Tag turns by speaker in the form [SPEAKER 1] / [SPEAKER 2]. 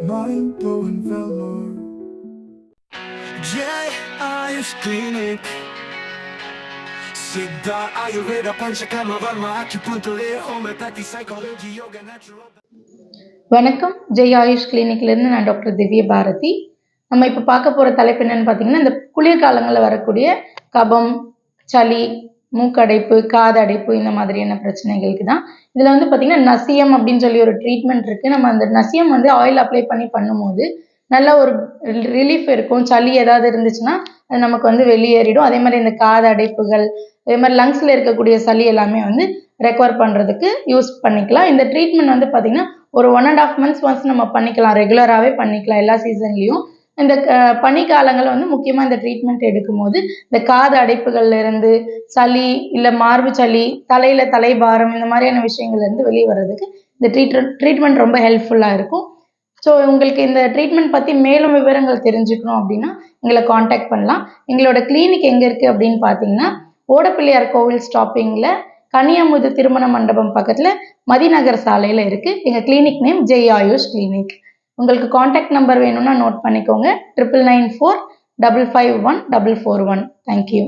[SPEAKER 1] Mind-blowing velour. Jai Ayush Clinic. Siddha Ayurveda Panchakama Varma Acupuncture Homeopathy Psychology Yoga Natural.
[SPEAKER 2] வணக்கம். ஜெய் ஆயுஷ் கிளினிக்லேருந்து நான் doctor திவ்ய பாரதி. நம்ம இப்போ பார்க்க போகிற தலைப்பு என்னென்னு பார்த்தீங்கன்னா, இந்த குளிர்காலங்களில் வரக்கூடிய கபம், சளி, மூக்கடைப்பு, காதடைப்பு இந்த மாதிரியான பிரச்சனைகளுக்கு தான். இதில் வந்து பார்த்திங்கன்னா நசியம் அப்படின்னு சொல்லி ஒரு ட்ரீட்மெண்ட் இருக்குது. நம்ம அந்த நசியம் வந்து ஆயில் அப்ளை பண்ணி பண்ணும்போது நல்ல ஒரு ரிலீஃப் இருக்கும். சளி ஏதாவது இருந்துச்சுன்னா அது நமக்கு வந்து வெளியேறிடும். அதே மாதிரி இந்த காதடைப்புகள், அதே மாதிரி லங்ஸில் இருக்கக்கூடிய சளி எல்லாமே வந்து ரெக்கவர் பண்ணுறதுக்கு யூஸ் பண்ணிக்கலாம். இந்த ட்ரீட்மெண்ட் வந்து பார்த்திங்கன்னா ஒரு 1.5 months ஒன்ஸ் நம்ம பண்ணிக்கலாம். ரெகுலராகவே பண்ணிக்கலாம் எல்லா சீசன்லேயும். இந்த பனிக்காலங்கள் வந்து முக்கியமாக இந்த ட்ரீட்மெண்ட் எடுக்கும்போது இந்த காது அடைப்புகள்ல இருந்து சளி இல்லை மார்பு சளி, தலையில் தலைபாரம் இந்த மாதிரியான விஷயங்கள்லேருந்து வெளியே வர்றதுக்கு இந்த ட்ரீட்மெண்ட் ரொம்ப ஹெல்ப்ஃபுல்லாக இருக்கும். ஸோ உங்களுக்கு இந்த ட்ரீட்மெண்ட் பற்றி மேலும் விவரங்கள் தெரிஞ்சுக்கணும் அப்படின்னா எங்களை காண்டாக்ட் பண்ணலாம். எங்களோட கிளினிக் எங்கே இருக்குது அப்படின்னு பார்த்தீங்கன்னா, ஓடப்பிள்ளையார் கோவில் ஸ்டாப்பிங்கில் கனியமுது திருமண மண்டபம் பக்கத்தில் மதிநகர் சாலையில் இருக்குது. எங்கள் clinic name Jai AYUSH clinic. உங்களுக்கு காண்டாக்ட் நம்பர் வேணும்னா நோட் பண்ணிக்கோங்க. 9994551441. தேங்க்யூ.